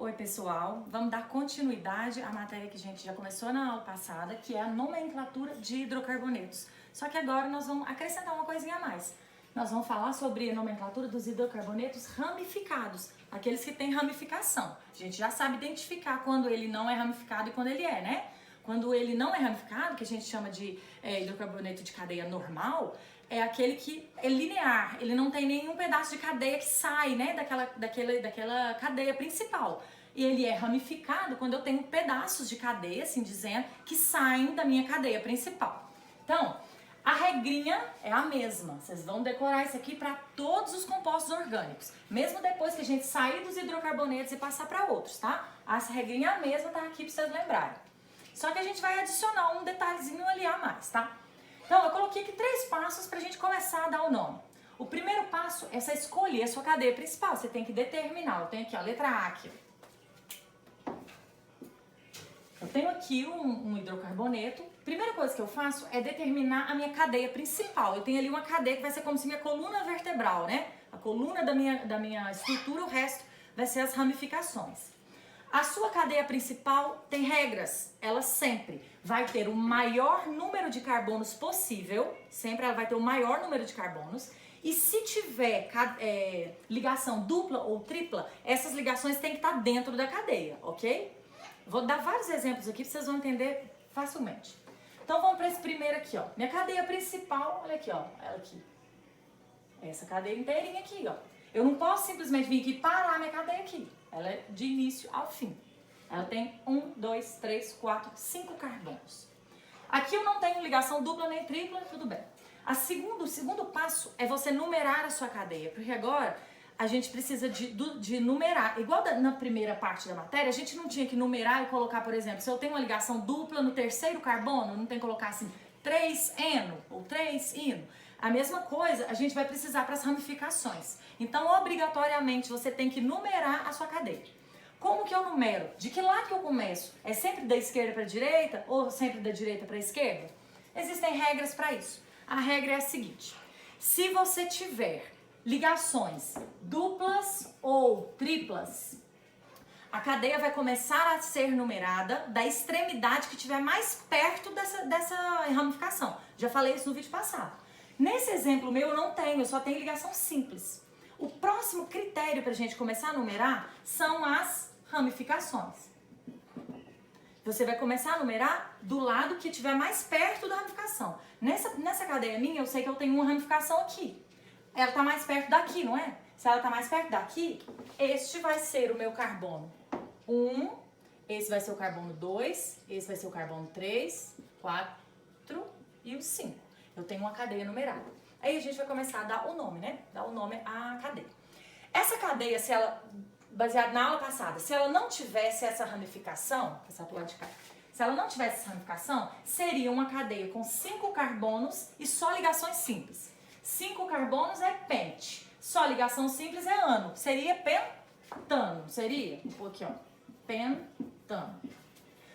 Oi pessoal, vamos dar continuidade à matéria que a gente já começou na aula passada, que é a nomenclatura de hidrocarbonetos. Só que agora nós vamos acrescentar uma coisinha a mais. Nós vamos falar sobre a nomenclatura dos hidrocarbonetos ramificados, aqueles que têm ramificação. A gente já sabe identificar quando ele não é ramificado e quando ele é, né? Quando ele não é ramificado, que a gente chama de hidrocarboneto de cadeia normal, é aquele que é linear, ele não tem nenhum pedaço de cadeia que sai, né, daquela cadeia principal. E ele é ramificado quando eu tenho pedaços de cadeia, assim dizendo, que saem da minha cadeia principal. Então, a regrinha é a mesma. Vocês vão decorar isso aqui para todos os compostos orgânicos, mesmo depois que a gente sair dos hidrocarbonetos e passar para outros, tá? Essa regrinha é a mesma, tá aqui para vocês lembrarem. Só que a gente vai adicionar um detalhezinho ali a mais, tá? Então, eu coloquei aqui 3 passos para a gente começar a dar o nome. O primeiro passo é você escolher a sua cadeia principal. Você tem que determinar. Eu tenho aqui a letra A aqui. Eu tenho aqui um hidrocarboneto. Primeira coisa que eu faço é determinar a minha cadeia principal. Eu tenho ali uma cadeia que vai ser como se minha coluna vertebral, né? A coluna da minha estrutura, o resto vai ser as ramificações. A sua cadeia principal tem regras, ela sempre vai ter o maior número de carbonos possível, sempre ela vai ter o maior número de carbonos, e se tiver ligação dupla ou tripla, essas ligações têm que estar dentro da cadeia, ok? Vou dar vários exemplos aqui para vocês vão entender facilmente. Então vamos para esse primeiro aqui, ó. Minha cadeia principal, olha aqui, ó, ela aqui. Essa cadeia inteirinha aqui, ó. Eu não posso simplesmente vir aqui e parar minha cadeia aqui. Ela é de início ao fim. Ela tem 1, 2, 3, 4, 5 carbonos. Aqui eu não tenho ligação dupla nem tripla, tudo bem. O segundo passo é você numerar a sua cadeia, porque agora a gente precisa de numerar. Igual na primeira parte da matéria, a gente não tinha que numerar e colocar, por exemplo, se eu tenho uma ligação dupla no terceiro carbono, não tem que colocar assim 3-eno ou 3-ino. A mesma coisa a gente vai precisar para as ramificações. Então, obrigatoriamente, você tem que numerar a sua cadeia. Como que eu numero? De que lado que eu começo? É sempre da esquerda para a direita ou sempre da direita para a esquerda? Existem regras para isso. A regra é a seguinte: se você tiver ligações duplas ou triplas, a cadeia vai começar a ser numerada da extremidade que estiver mais perto dessa ramificação. Já falei isso no vídeo passado. Nesse exemplo meu eu não tenho, eu só tenho ligação simples. O próximo critério para a gente começar a numerar são as ramificações. Você vai começar a numerar do lado que estiver mais perto da ramificação. Nessa cadeia minha eu sei que eu tenho uma ramificação aqui. Ela está mais perto daqui, não é? Se ela está mais perto daqui, este vai ser o meu carbono 1, esse vai ser o carbono 2, esse vai ser o carbono 3, 4 e o 5. Eu tenho uma cadeia numerada. Aí a gente vai começar a dar o nome, né? Dar o nome à cadeia. Essa cadeia, se ela, baseada na aula passada, se ela não tivesse essa ramificação, essa do lado de cá, se ela não tivesse essa ramificação, seria uma cadeia com 5 carbonos e só ligações simples. 5 carbonos é pente, só ligação simples é ano. Seria pentano, seria? Um pouquinho, ó. Pentano.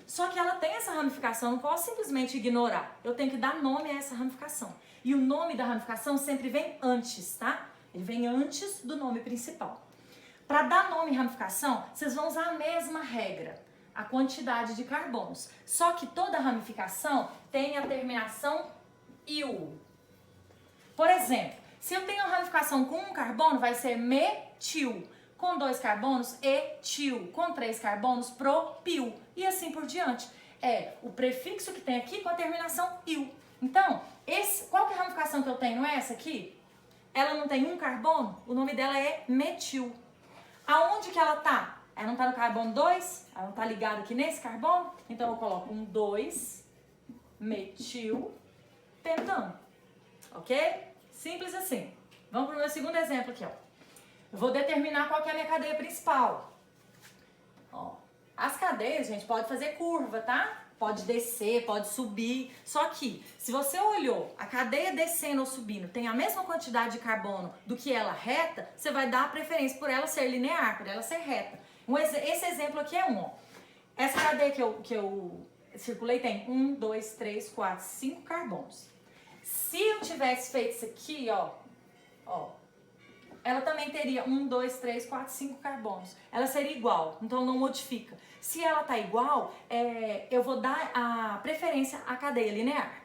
Só que ela tem essa ramificação, não posso simplesmente ignorar. Eu tenho que dar nome a essa ramificação. E o nome da ramificação sempre vem antes, tá? Ele vem antes do nome principal. Para dar nome à ramificação, vocês vão usar a mesma regra, a quantidade de carbonos. Só que toda ramificação tem a terminação -il. Por exemplo, se eu tenho uma ramificação com 1 carbono, vai ser metil. Com 2 carbonos, etil. Com 3 carbonos, propil. E assim por diante. É o prefixo que tem aqui com a terminação -il. Então, qual que é a ramificação que eu tenho? Essa aqui? Ela não tem 1 carbono? O nome dela é metil. Aonde que ela tá? Ela não está no carbono 2? Ela não está ligada aqui nesse carbono? Então, eu coloco um 2 metil pentano. Ok? Simples assim. Vamos para o meu segundo exemplo aqui, ó. Eu vou determinar qual que é a minha cadeia principal. Ó, as cadeias, gente, pode fazer curva, tá? Pode descer, pode subir. Só que, se você olhou a cadeia descendo ou subindo, tem a mesma quantidade de carbono do que ela reta, você vai dar a preferência por ela ser linear, por ela ser reta. Esse exemplo aqui é um, ó. Essa cadeia que eu circulei tem 1, 2, 3, 4, 5 carbonos. Se eu tivesse feito isso aqui, ó, ela também teria 1, 2, 3, 4, 5 carbonos. Ela seria igual, então não modifica. Se ela tá igual, eu vou dar a preferência à cadeia linear.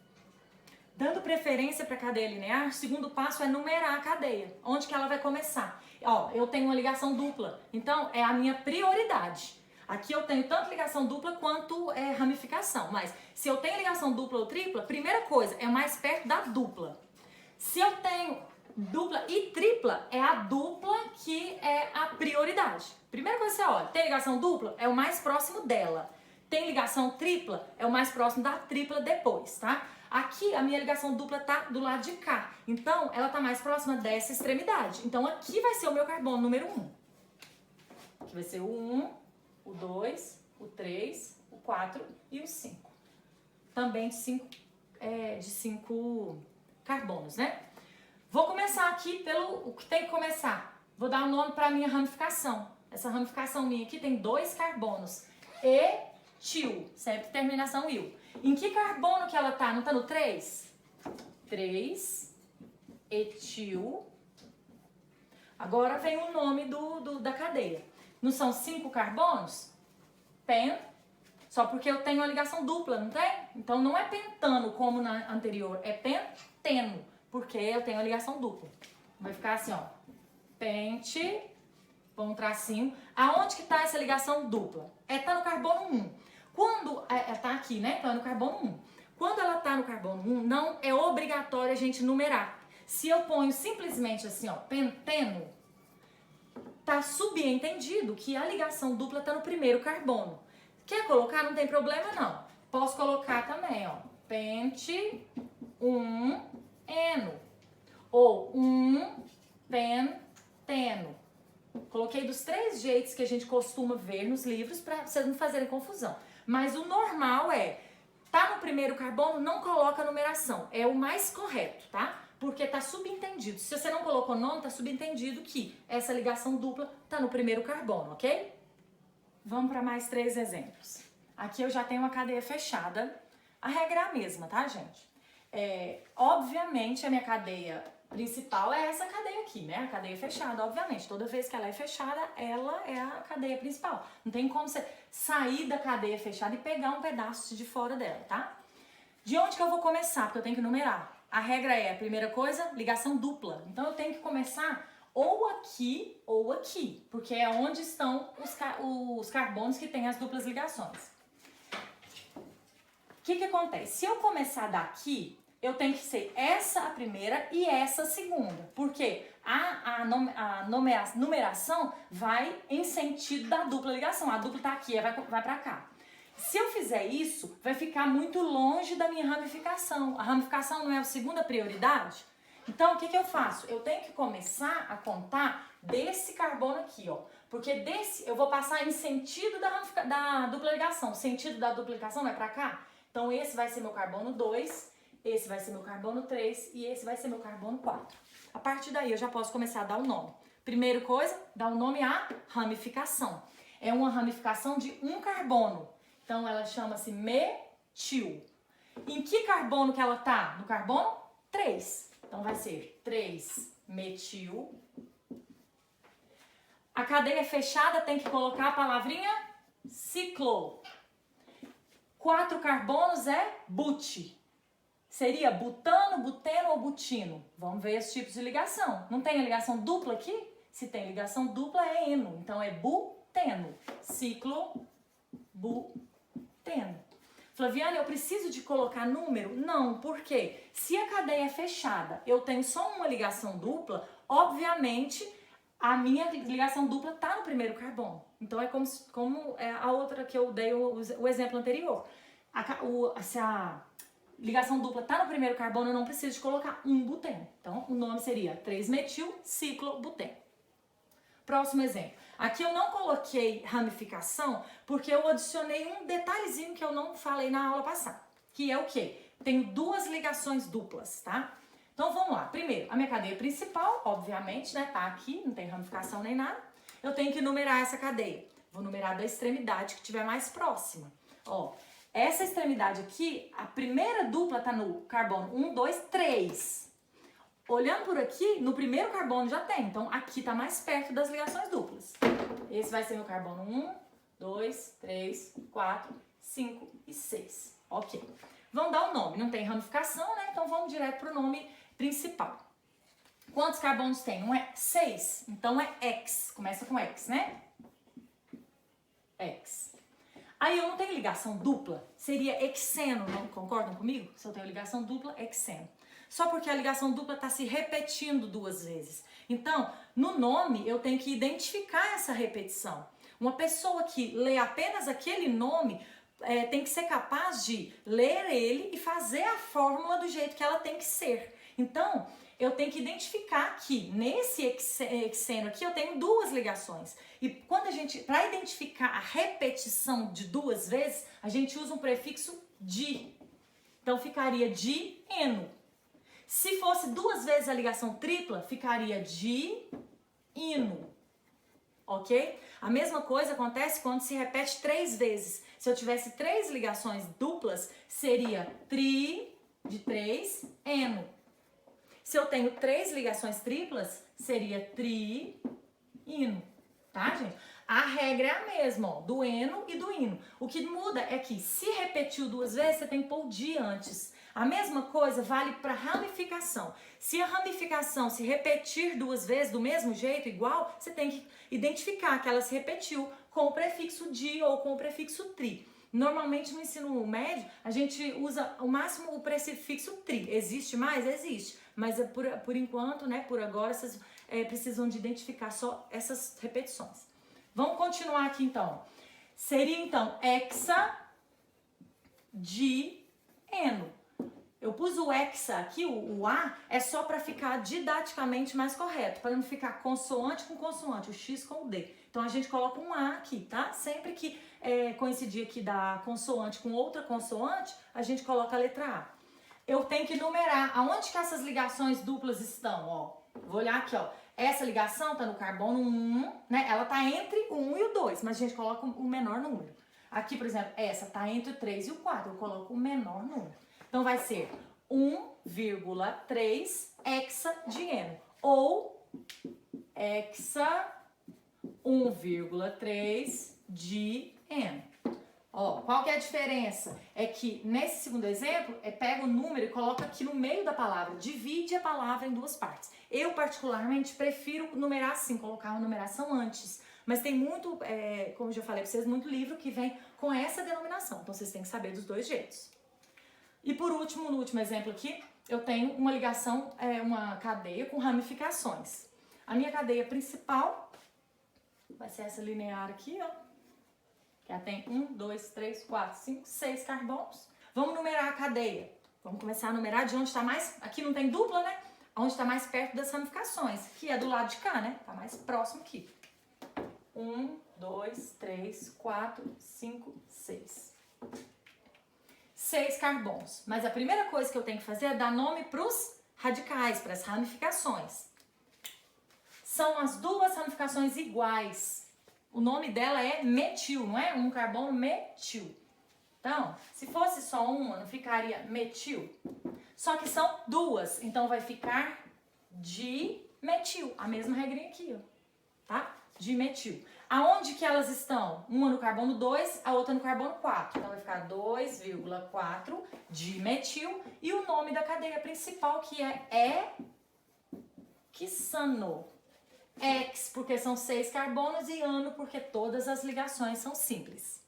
Dando preferência para a cadeia linear, o segundo passo é numerar a cadeia. Onde que ela vai começar? Ó, eu tenho uma ligação dupla, então é a minha prioridade. Aqui eu tenho tanto ligação dupla quanto ramificação, mas se eu tenho ligação dupla ou tripla, primeira coisa, é mais perto da dupla. Se eu tenho dupla e tripla, é a dupla que é a prioridade. Primeira coisa que você olha, tem ligação dupla? É o mais próximo dela. Tem ligação tripla? É o mais próximo da tripla depois, tá? Aqui a minha ligação dupla tá do lado de cá, então ela tá mais próxima dessa extremidade. Então aqui vai ser o meu carbono número 1. Aqui vai ser o 1, o 2, o 3, o 4 e o 5. Também de 5 carbonos, né? Vou começar aqui pelo o que tem que começar. Vou dar um nome para a minha ramificação. Essa ramificação minha aqui tem 2 carbonos. Etil, sempre terminação il. Em que carbono que ela tá? Não tá no 3? 3, etil. Agora vem o nome da cadeia. Não são 5 carbonos? Pen. Só porque eu tenho uma ligação dupla, não tem? Então não é pentano como na anterior, é penteno, porque eu tenho uma ligação dupla. Vai ficar assim, ó. Pente, põe um tracinho. Aonde que tá essa ligação dupla? Tá no carbono 1. Quando tá aqui, né? Tá no carbono 1. Quando ela tá no carbono 1, não é obrigatório a gente numerar. Se eu ponho simplesmente assim, ó, penteno, tá subentendido que a ligação dupla tá no primeiro carbono. Quer colocar? Não tem problema, não. Posso colocar também, ó, pente 1 eno ou 1 penteno. Coloquei dos 3 jeitos que a gente costuma ver nos livros para vocês não fazerem confusão. Mas o normal tá no primeiro carbono, não coloca numeração. É o mais correto, tá? Porque tá subentendido. Se você não colocou nome, tá subentendido que essa ligação dupla tá no primeiro carbono, ok? Vamos para mais 3 exemplos. Aqui eu já tenho uma cadeia fechada. A regra é a mesma, tá, gente? Obviamente, a minha cadeia principal é essa cadeia aqui, né? A cadeia fechada, obviamente. Toda vez que ela é fechada, ela é a cadeia principal. Não tem como você sair da cadeia fechada e pegar um pedaço de fora dela, tá? De onde que eu vou começar? Porque eu tenho que numerar. A regra a primeira coisa, ligação dupla. Então, eu tenho que começar ou aqui, porque é onde estão os carbonos que têm as duplas ligações. O que acontece? Se eu começar daqui, eu tenho que ser essa a primeira e essa a segunda, porque a numeração vai em sentido da dupla ligação. A dupla tá aqui, vai pra cá. Se eu fizer isso, vai ficar muito longe da minha ramificação. A ramificação não é a segunda prioridade? Então, o que eu faço? Eu tenho que começar a contar desse carbono aqui, ó. Porque desse eu vou passar em sentido da dupla ligação. O sentido da dupla ligação não é pra cá? Então, esse vai ser meu carbono 2, esse vai ser meu carbono 3 e esse vai ser meu carbono 4. A partir daí, eu já posso começar a dar o nome. Primeira coisa, dar o nome à ramificação. É uma ramificação de um carbono. Então, ela chama-se metil. Em que carbono que ela tá? No carbono 3. Então, vai ser 3-metil. A cadeia fechada tem que colocar a palavrinha ciclo. 4 carbonos é but. Seria butano, buteno ou butino? Vamos ver os tipos de ligação. Não tem a ligação dupla aqui? Se tem ligação dupla é eno. Então, é buteno. Ciclo, buteno. Flaviana, eu preciso de colocar número? Não, porque se a cadeia é fechada, eu tenho só uma ligação dupla, obviamente a minha ligação dupla está no primeiro carbono. Então é como a outra que eu dei o exemplo anterior. Se a ligação dupla está no primeiro carbono, eu não preciso de colocar um buteno. Então o nome seria 3-metil-ciclobuteno. Próximo exemplo. Aqui eu não coloquei ramificação porque eu adicionei um detalhezinho que eu não falei na aula passada. Que é o quê? Tenho 2 ligações duplas, tá? Então vamos lá. Primeiro, a minha cadeia principal, obviamente, né? Tá aqui, não tem ramificação nem nada. Eu tenho que numerar essa cadeia. Vou numerar da extremidade que estiver mais próxima. Ó, essa extremidade aqui, a primeira dupla tá no carbono 1, 2, 3. Olhando por aqui, no primeiro carbono já tem. Então, aqui tá mais perto das ligações duplas. Esse vai ser meu carbono 1, 2, 3, 4, 5 e 6. Ok. Vamos dar o nome. Não tem ramificação, né? Então, vamos direto pro nome principal. Quantos carbonos tem? 6. Então, é X. Começa com X, né? X. Aí eu não tenho ligação dupla, seria hexeno, não concordam comigo? Se eu tenho ligação dupla, hexeno. Só porque a ligação dupla está se repetindo 2 vezes. Então, no nome, eu tenho que identificar essa repetição. Uma pessoa que lê apenas aquele nome tem que ser capaz de ler ele e fazer a fórmula do jeito que ela tem que ser. Então, eu tenho que identificar que nesse hexeno aqui eu tenho 2 ligações. E quando para identificar a repetição de 2 vezes, a gente usa um prefixo di. Então ficaria di-eno. Se fosse 2 vezes a ligação tripla, ficaria di-ino. Ok? A mesma coisa acontece quando se repete 3 vezes. Se eu tivesse 3 ligações duplas, seria tri de 3, eno. Se eu tenho 3 ligações triplas, seria tri-ino, tá, gente? A regra é a mesma, ó, do eno e do ino. O que muda é que se repetiu 2 vezes, você tem que pôr o di antes. A mesma coisa vale para ramificação. Se a ramificação se repetir 2 vezes do mesmo jeito, igual, você tem que identificar que ela se repetiu com o prefixo di ou com o prefixo tri. Normalmente no ensino médio, a gente usa ao máximo o prefixo tri. Existe mais? Existe. Mas por enquanto, né, por agora, vocês precisam de identificar só essas repetições. Vamos continuar aqui então. Seria então hexa, di, eno. Eu pus o hexa aqui, o A, é só para ficar didaticamente mais correto, para não ficar consoante com consoante, o X com o D. Então a gente coloca um A aqui, tá? Sempre que coincidir aqui da consoante com outra consoante, a gente coloca a letra A. Eu tenho que numerar aonde que essas ligações duplas estão, ó. Vou olhar aqui, ó. Essa ligação tá no carbono 1, né? Ela tá entre o 1 e o 2, mas a gente coloca o menor número. Aqui, por exemplo, essa tá entre o 3 e o 4, eu coloco o menor número. Então vai ser 1,3 hexadieno ou hexa 1,3 dieno. Ó, qual que é a diferença? É que nesse segundo exemplo, pega o número e coloca aqui no meio da palavra, divide a palavra em 2 partes. Eu particularmente prefiro numerar assim, colocar uma numeração antes. Mas tem muito, como eu já falei pra vocês, muito livro que vem com essa denominação. Então vocês têm que saber dos 2 jeitos. E por último, no último exemplo aqui, eu tenho uma ligação, uma cadeia com ramificações. A minha cadeia principal vai ser essa linear aqui, ó. Que ela tem 1, 2, 3, 4, 5, 6 carbonos. Vamos numerar a cadeia. Vamos começar a numerar de onde está mais... Aqui não tem dupla, né? Onde está mais perto das ramificações, que é do lado de cá, né? Está mais próximo aqui. 1, 2, 3, 4, 5, 6. 6 carbonos. Mas a primeira coisa que eu tenho que fazer é dar nome para os radicais, para as ramificações. São as 2 ramificações iguais. O nome dela é metil, não é? Um carbono metil. Então, se fosse só uma, não ficaria metil? Só que são 2, então vai ficar dimetil. A mesma regrinha aqui, ó. Tá? Dimetil. Aonde que elas estão? Uma no carbono 2, a outra no carbono 4. Então vai ficar 2,4 dimetil. E o nome da cadeia principal que é hexano. Hex porque são 6 carbonos e ano porque todas as ligações são simples.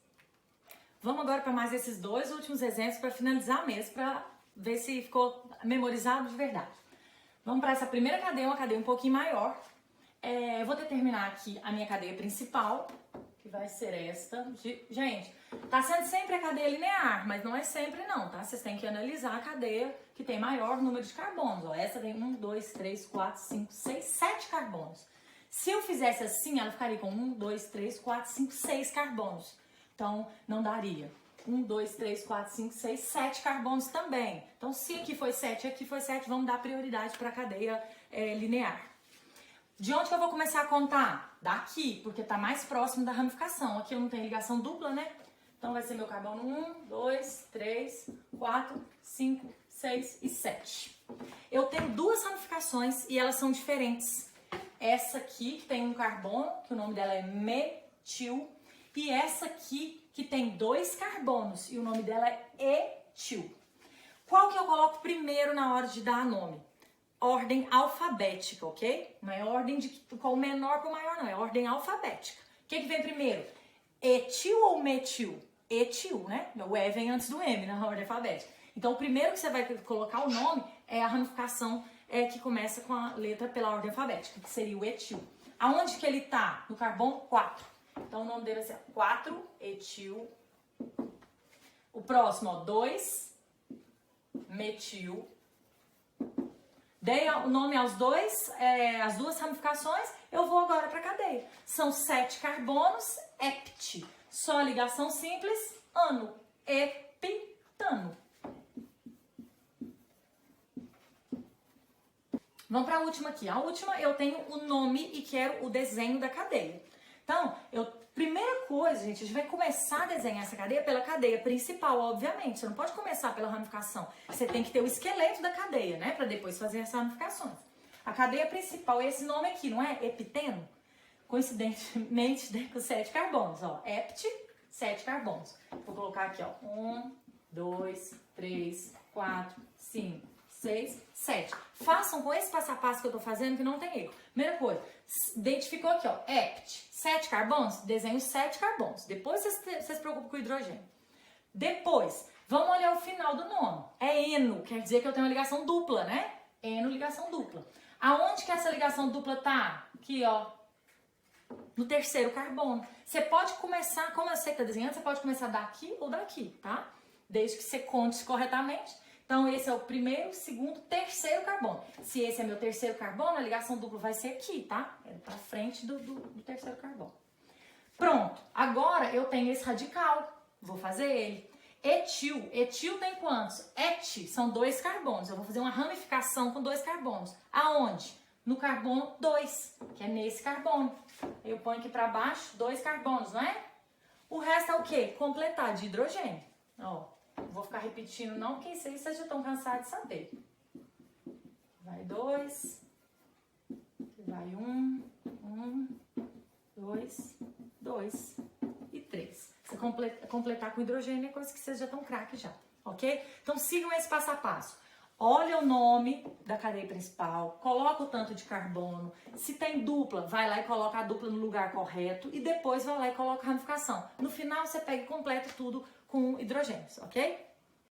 Vamos agora para mais esses 2 últimos exemplos para finalizar mesmo, para ver se ficou memorizado de verdade. Vamos para essa primeira cadeia, uma cadeia um pouquinho maior. Eu vou determinar aqui a minha cadeia principal, que vai ser esta. Gente, tá sendo sempre a cadeia linear, mas não é sempre não, tá? Vocês têm que analisar a cadeia que tem maior número de carbonos. Ó, essa tem 1, 2, 3, 4, 5, 6, 7 carbonos. Se eu fizesse assim, ela ficaria com 1, 2, 3, 4, 5, 6 carbonos. Então, não daria. 1, 2, 3, 4, 5, 6, 7 carbonos também. Então, se aqui foi 7 e aqui foi 7, vamos dar prioridade para a cadeia linear. De onde que eu vou começar a contar? Daqui, porque está mais próximo da ramificação. Aqui eu não tenho ligação dupla, né? Então vai ser meu carbono 1, 2, 3, 4, 5, 6 e 7. Eu tenho duas ramificações e elas são diferentes. Essa aqui, que tem um carbono, que o nome dela é metil, e essa aqui, que tem 2 carbonos, e o nome dela é etil. Qual que eu coloco primeiro na hora de dar nome? Ordem alfabética, ok? Não é ordem de qual menor para o maior, não. É ordem alfabética. O que vem primeiro? Etil ou metil? Etil, né? O E vem antes do M na ordem alfabética. Então, o primeiro que você vai colocar o nome é a ramificação que começa com a letra pela ordem alfabética, que seria o etil. Aonde que ele tá? No carbono 4. Então, o nome dele vai ser 4-etil. O próximo, ó, 2-metil. Dei o nome aos dois, as duas ramificações, eu vou agora para a cadeia. São 7 carbonos, hept. Só ligação simples, ano, epitano. Vamos para a última aqui. A última eu tenho o nome e quero o desenho da cadeia. Então, primeira coisa, gente, a gente vai começar a desenhar essa cadeia pela cadeia principal, obviamente. Você não pode começar pela ramificação. Você tem que ter o esqueleto da cadeia, né? Para depois fazer essas ramificações. A cadeia principal é esse nome aqui, não é? Epiteno? Coincidentemente, né, com 7 carbonos, ó. Hept, 7 carbonos. Vou colocar aqui, ó. 1, 2, 3, 4, 5, 6, 7. Façam com esse passo a passo que eu tô fazendo que não tem erro. Primeira coisa, identificou aqui, ó, hept, 7 carbonos, desenho 7 carbonos. Depois você se preocupa com o hidrogênio. Depois, vamos olhar o final do nome. É eno, quer dizer que eu tenho uma ligação dupla, né? Eno, ligação dupla. Aonde que essa ligação dupla tá? Aqui, ó, no terceiro carbono. Você pode começar, como eu sei que tá desenhando, você pode começar daqui ou daqui, tá? Desde que você conte corretamente. Então, esse é o primeiro, segundo, terceiro carbono. Se esse é meu terceiro carbono, a ligação dupla vai ser aqui, tá? É pra frente do terceiro carbono. Pronto. Agora, eu tenho esse radical. Vou fazer ele. Etil. Etil tem quantos? Et são 2 carbonos. Eu vou fazer uma ramificação com 2 carbonos. Aonde? No carbono 2, que é nesse carbono. Eu ponho aqui pra baixo 2 carbonos, não é? O resto é o quê? Completar de hidrogênio. Ó. Vou ficar repetindo não, porque isso aí vocês já estão cansados de saber. Vai 2, vai 1, 2, 2 e 3. Você completar com hidrogênio é coisa que vocês já estão craque já, ok? Então sigam esse passo a passo. Olha o nome da cadeia principal, coloca o tanto de carbono. Se tem dupla, vai lá e coloca a dupla no lugar correto e depois vai lá e coloca a ramificação. No final você pega e completa tudo com hidrogênios, ok?